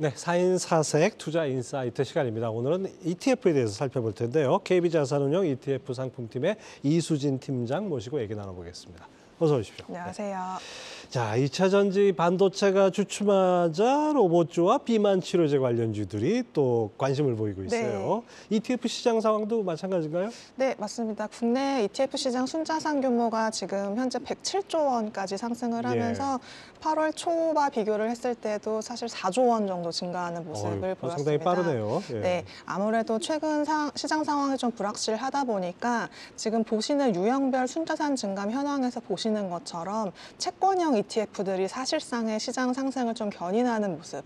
네, 4인 4색 투자 인사이트 시간입니다. 오늘은 ETF에 대해서 살펴볼 텐데요. KB자산운용 ETF 상품팀의 이수진 팀장 모시고 얘기 나눠보겠습니다. 어서 오십시오. 안녕하세요. 네. 자, 2차 전지 반도체가 주춤하자 로봇주와 비만 치료제 관련주들이 또 관심을 보이고 있어요. 네. ETF 시장 상황도 마찬가지인가요? 네, 맞습니다. 국내 ETF 시장 순자산 규모가 지금 현재 107조 원까지 상승을 하면서 8월 초와 비교를 했을 때도 사실 4조 원 정도 증가하는 모습을 보였습니다. 상당히 빠르네요. 예. 네, 아무래도 최근 시장 상황이 좀 불확실하다 보니까 지금 보시는 유형별 순자산 증감 현황에서 보시는 것처럼 채권형 ETF들이 사실상의 시장 상승을 좀 견인하는 모습,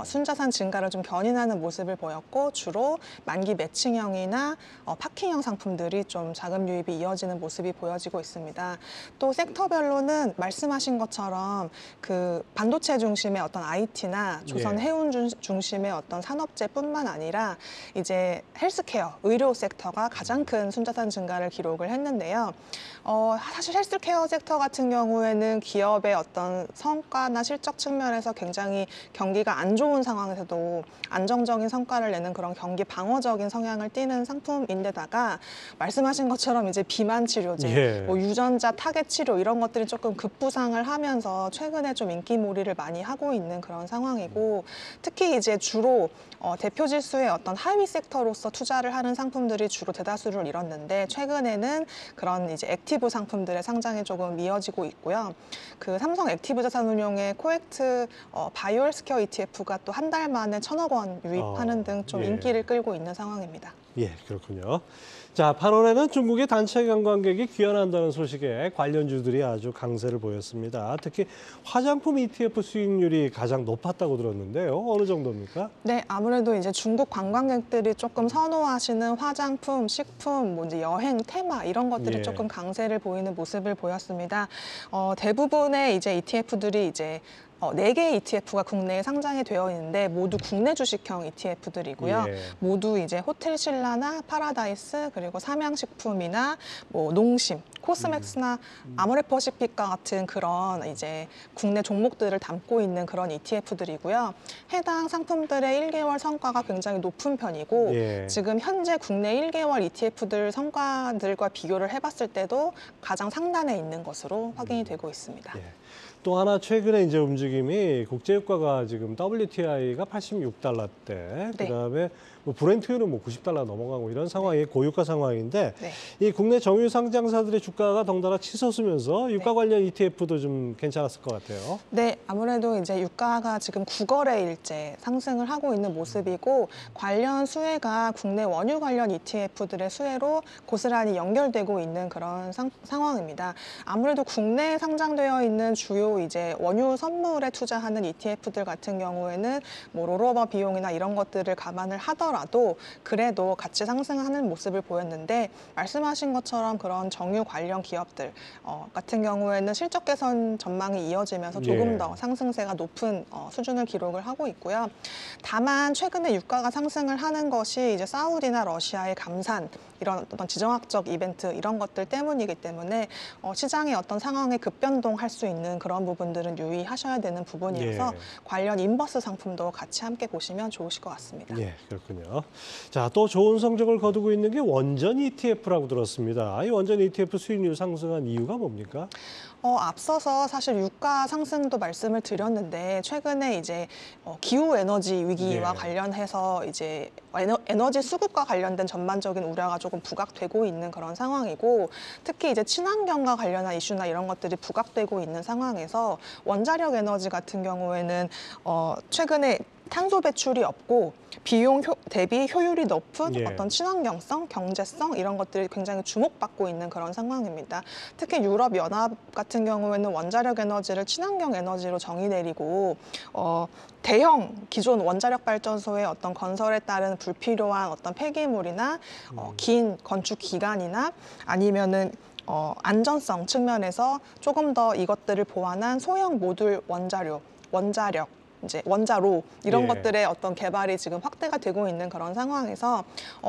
순자산 증가를 좀 견인하는 모습을 보였고 주로 만기 매칭형이나 파킹형 상품들이 좀 자금 유입이 이어지는 모습이 보여지고 있습니다. 또 섹터별로는 말씀하신 것처럼 그 반도체 중심의 어떤 IT나 조선 해운 중심의 어떤 산업재뿐만 아니라 이제 헬스케어, 의료 섹터가 가장 큰 순자산 증가를 기록을 했는데요. 사실 헬스케어 섹터 같은 경우에는 기업의 어떤 성과나 실적 측면에서 굉장히 경기가 안 좋은 상황에서도 안정적인 성과를 내는 그런 경기 방어적인 성향을 띠는 상품인데다가 말씀하신 것처럼 이제 비만 치료제, 뭐 유전자 타겟 치료 이런 것들이 조금 급부상을 하면서 최근에 좀 인기몰이를 많이 하고 있는 그런 상황이고 특히 이제 주로 대표 지수의 어떤 하위 섹터로서 투자를 하는 상품들이 주로 대다수를 이뤘는데 최근에는 그런 이제 액티브 상품들의 상장이 조금 이어지고 있고요. 그 삼성 액티브 자산운용의 코엑트 바이오 헬스케어 ETF가 또 한 달 만에 1,000억 원 유입하는 등 좀 인기를 끌고 있는 상황입니다. 예, 그렇군요. 자, 8월에는 중국의 단체 관광객이 귀환한다는 소식에 관련주들이 아주 강세를 보였습니다. 특히 화장품 ETF 수익률이 가장 높았다고 들었는데요. 어느 정도입니까? 네, 아무래도 이제 중국 관광객들이 조금 선호하시는 화장품, 식품, 뭐 이제 여행, 테마 이런 것들이 조금 강세를 보이는 모습을 보였습니다. 대부분의 이제 ETF들이 이제 4개의 ETF가 국내에 상장이 되어 있는데 모두 국내 주식형 ETF들이고요. 모두 이제 호텔 신라나 파라다이스 그리고 삼양식품이나 뭐 농심, 코스맥스나 아모레퍼시픽과 같은 그런 이제 국내 종목들을 담고 있는 그런 ETF들이고요. 해당 상품들의 1개월 성과가 굉장히 높은 편이고 지금 현재 국내 1개월 ETF들 성과들과 비교를 해봤을 때도 가장 상단에 있는 것으로 확인이 되고 있습니다. 또 하나 최근에 이제 움직임이 국제유가가 지금 WTI가 86달러대, 그다음에 뭐 브렌트유는 뭐 90달러 넘어가고 이런 상황이 고유가 상황인데 이 국내 정유 상장사들의 주가가 덩달아 치솟으면서 유가 관련 ETF도 좀 괜찮았을 것 같아요. 네, 아무래도 이제 유가가 지금 9거래일째 상승을 하고 있는 모습이고 관련 수혜가 국내 원유 관련 ETF들의 수혜로 고스란히 연결되고 있는 그런 상황입니다. 아무래도 국내에 상장되어 있는 주요 이제 원유 선물에 투자하는 ETF들 같은 경우에는 뭐 롤오버 비용이나 이런 것들을 감안을 하더라도 그래도 같이 상승하는 모습을 보였는데 말씀하신 것처럼 그런 정유 관련 기업들 같은 경우에는 실적 개선 전망이 이어지면서 조금 더 상승세가 높은 수준을 기록을 하고 있고요. 다만 최근에 유가가 상승을 하는 것이 이제 사우디나 러시아의 감산 이런 어떤 지정학적 이벤트 이런 것들 때문이기 때문에 시장의 어떤 상황에 급변동할 수 있는 그런 부분들은 유의하셔야 되는 부분이어서 관련 인버스 상품도 같이 함께 보시면 좋으실 것 같습니다. 예, 그렇군요. 자, 또 좋은 성적을 거두고 있는 게 원전 ETF라고 들었습니다. 이 원전 ETF 수익률 상승한 이유가 뭡니까? 앞서서 사실 유가 상승도 말씀을 드렸는데 최근에 이제 기후 에너지 위기와 관련해서 이제 에너지 수급과 관련된 전반적인 우려가 조금 부각되고 있는 그런 상황이고 특히 이제 친환경과 관련한 이슈나 이런 것들이 부각되고 있는 상황에서 원자력 에너지 같은 경우에는 최근에 탄소 배출이 없고 비용 대비 효율이 높은 어떤 친환경성, 경제성 이런 것들이 굉장히 주목받고 있는 그런 상황입니다. 특히 유럽연합 같은 경우에는 원자력 에너지를 친환경 에너지로 정의 내리고 대형 기존 원자력 발전소의 어떤 건설에 따른 불필요한 어떤 폐기물이나 긴 건축 기간이나 아니면은 안전성 측면에서 조금 더 이것들을 보완한 소형 모듈 원자력 이제 원자로 이런 예. 것들의 어떤 개발이 지금 확대가 되고 있는 그런 상황에서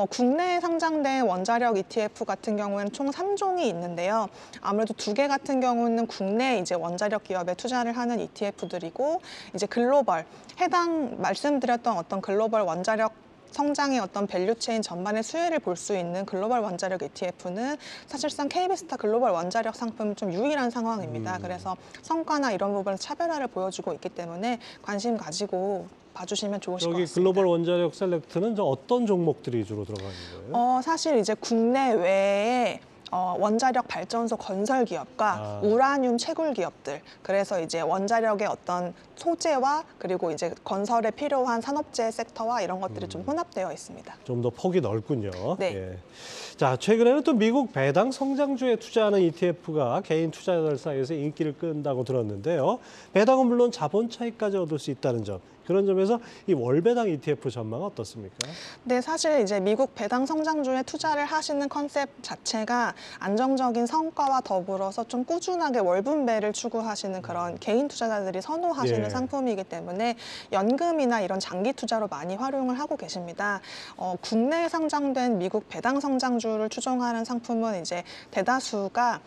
국내에 상장된 원자력 ETF 같은 경우에는 총 3종이 있는데요. 아무래도 2개 같은 경우는 국내 이제 원자력 기업에 투자를 하는 ETF들이고 이제 글로벌 해당 말씀드렸던 어떤 글로벌 원자력 성장의 어떤 밸류체인 전반의 수혜를 볼 수 있는 글로벌 원자력 ETF는 사실상 KB스타 글로벌 원자력 상품이 좀 유일한 상황입니다. 그래서 성과나 이런 부분에서 차별화를 보여주고 있기 때문에 관심 가지고 봐주시면 좋으실 것 여기 같습니다. 글로벌 원자력 셀렉트는 어떤 종목들이 주로 들어가는 거예요? 사실 이제 국내 외에 원자력 발전소 건설 기업과 우라늄 채굴 기업들, 그래서 이제 원자력의 어떤 소재와 그리고 이제 건설에 필요한 산업재 섹터와 이런 것들이 좀 혼합되어 있습니다. 좀 더 폭이 넓군요. 네. 예. 자, 최근에는 또 미국 배당 성장주에 투자하는 ETF가 개인 투자자들 사이에서 인기를 끈다고 들었는데요. 배당은 물론 자본 차익까지 얻을 수 있다는 점. 그런 점에서 이 월배당 ETF 전망은 어떻습니까? 네, 사실 이제 미국 배당 성장주에 투자를 하시는 컨셉 자체가 안정적인 성과와 더불어서 좀 꾸준하게 월분배를 추구하시는 그런 개인 투자자들이 선호하시는 예. 상품이기 때문에 연금이나 이런 장기 투자로 많이 활용을 하고 계십니다. 국내에 상장된 미국 배당 성장주를 추종하는 상품은 이제 대다수가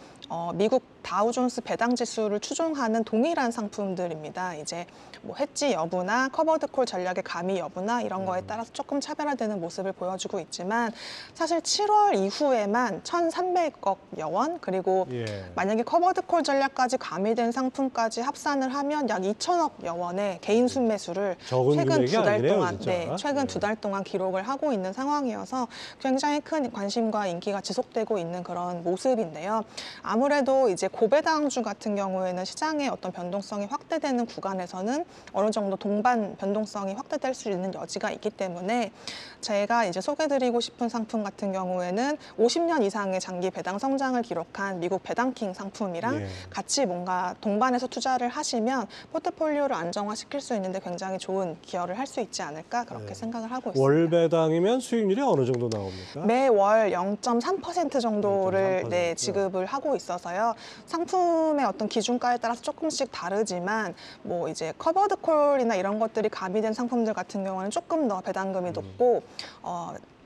미국 다우존스 배당 지수를 추종하는 동일한 상품들입니다. 이제 뭐 해지 여부나 커버드콜 전략의 가미 여부나 이런 거에 따라서 조금 차별화되는 모습을 보여주고 있지만 사실 7월 이후에만 1,300억여 원 그리고 예. 만약에 커버드콜 전략까지 가미된 상품까지 합산을 하면 약 2천억여 원의 개인 순매수를 적은 최근 금액이 2달 아니네요, 동안 진짜. 최근 예. 2달 동안 기록을 하고 있는 상황이어서 굉장히 큰 관심과 인기가 지속되고 있는 그런 모습인데요. 아무래도 이제 고배당주 같은 경우에는 시장의 어떤 변동성이 확대되는 구간에서는 어느 정도 동반 변동성이 확대될 수 있는 여지가 있기 때문에 제가 이제 소개드리고 싶은 상품 같은 경우에는 50년 이상의 장기 배당 성장을 기록한 미국 배당킹 상품이랑 예. 같이 뭔가 동반해서 투자를 하시면 포트폴리오를 안정화시킬 수 있는데 굉장히 좋은 기여를 할 수 있지 않을까 그렇게 생각을 하고 있습니다. 월배당이면 수익률이 어느 정도 나옵니까? 매월 0.3% 정도를 0.3%. 지급을 하고 있어서요. 상품의 어떤 기준가에 따라서 조금씩 다르지만 뭐 이제 커버드콜이나 이런 것들이 가미된 상품들 같은 경우는 조금 더 배당금이 높고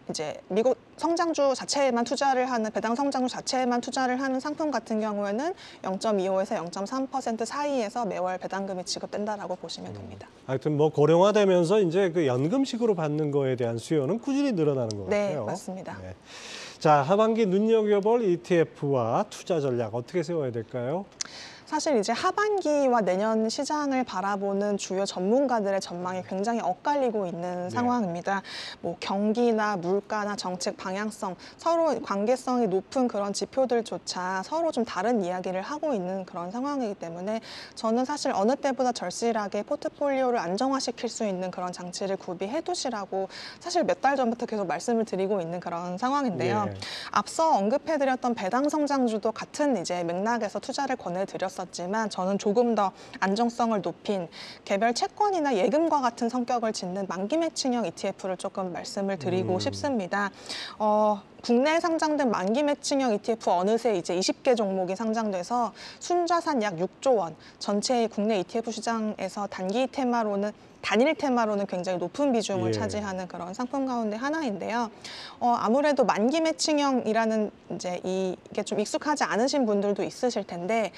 이제 미국 성장주 자체에만 투자를 하는 배당 성장주 자체에만 투자를 하는 상품 같은 경우에는 0.25에서 0.3% 사이에서 매월 배당금이 지급된다라고 보시면 됩니다. 하여튼 뭐 고령화되면서 이제 그 연금식으로 받는 거에 대한 수요는 꾸준히 늘어나는 것 네, 같아요. 맞습니다. 네. 자, 하반기 눈여겨볼 ETF와 투자 전략 어떻게 세워야 될까요? 사실 이제 하반기와 내년 시장을 바라보는 주요 전문가들의 전망이 굉장히 엇갈리고 있는 상황입니다. 뭐 경기나 물가나 정책 방향성, 서로 관계성이 높은 그런 지표들조차 서로 좀 다른 이야기를 하고 있는 그런 상황이기 때문에 저는 사실 어느 때보다 절실하게 포트폴리오를 안정화시킬 수 있는 그런 장치를 구비해 두시라고 사실 몇 달 전부터 계속 말씀을 드리고 있는 그런 상황인데요. 예. 앞서 언급해드렸던 배당 성장주도 같은 이제 맥락에서 투자를 권해드렸었지만 저는 조금 더 안정성을 높인 개별 채권이나 예금과 같은 성격을 짓는 만기 매칭형 ETF를 조금 말씀을 드리고 싶습니다. 국내에 상장된 만기 매칭형 ETF 어느새 이제 20개 종목이 상장돼서 순자산 약 6조 원, 전체 국내 ETF 시장에서 단일 테마로는 굉장히 높은 비중을 예. 차지하는 그런 상품 가운데 하나인데요. 아무래도 만기 매칭형이라는 이제 이게 좀 익숙하지 않으신 분들도 있으실 텐데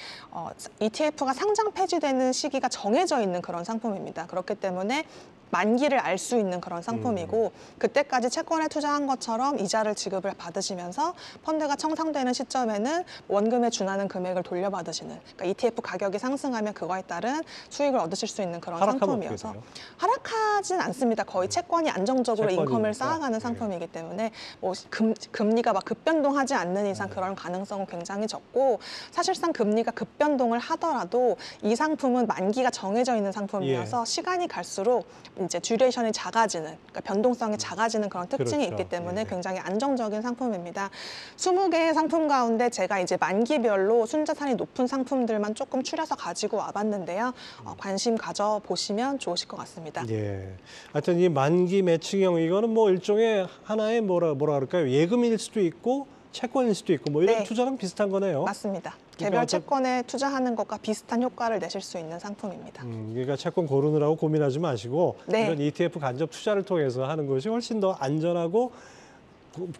ETF가 상장 폐지되는 시기가 정해져 있는 그런 상품입니다. 그렇기 때문에 만기를 알 수 있는 그런 상품이고 그때까지 채권에 투자한 것처럼 이자를 지급을 받으시면서 펀드가 청산되는 시점에는 원금에 준하는 금액을 돌려받으시는 그러니까 ETF 가격이 상승하면 그거에 따른 수익을 얻으실 수 있는 그런 하락하면 상품이어서 어떻게 돼요? 하락하진 않습니다. 거의 채권이 안정적으로 채권이니까. 인컴을 쌓아가는 예. 상품이기 때문에 뭐 금리가 막 급변동하지 않는 이상 그런 가능성은 굉장히 적고 사실상 금리가 급변동을 하더라도 이 상품은 만기가 정해져 있는 상품이어서 시간이 갈수록 이제 듀레이션이 작아지는, 그러니까 변동성이 작아지는 그런 특징이 그렇죠. 있기 때문에 예. 굉장히 안정적인 상품입니다. 20개의 상품 가운데 제가 이제 만기별로 순자산이 높은 상품들만 조금 추려서 가지고 와봤는데요. 관심 가져보시면 좋으실 것 같습니다. 예. 하여튼 이 만기 매칭형 이거는 뭐 일종의 하나의 뭐라 그럴까요? 예금일 수도 있고 채권일 수도 있고 뭐 이런 네. 투자랑 비슷한 거네요. 맞습니다. 그러니까 개별 채권에 투자하는 것과 비슷한 효과를 내실 수 있는 상품입니다. 그러니까 채권 고르느라고 고민하지 마시고 네. 이런 ETF 간접 투자를 통해서 하는 것이 훨씬 더 안전하고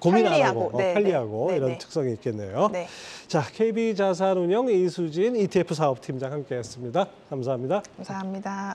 고민 안 하고 네, 편리하고 네, 이런 네. 특성이 있겠네요. 네. 자, KB자산운용 이수진 ETF 사업팀장 함께했습니다. 감사합니다. 감사합니다.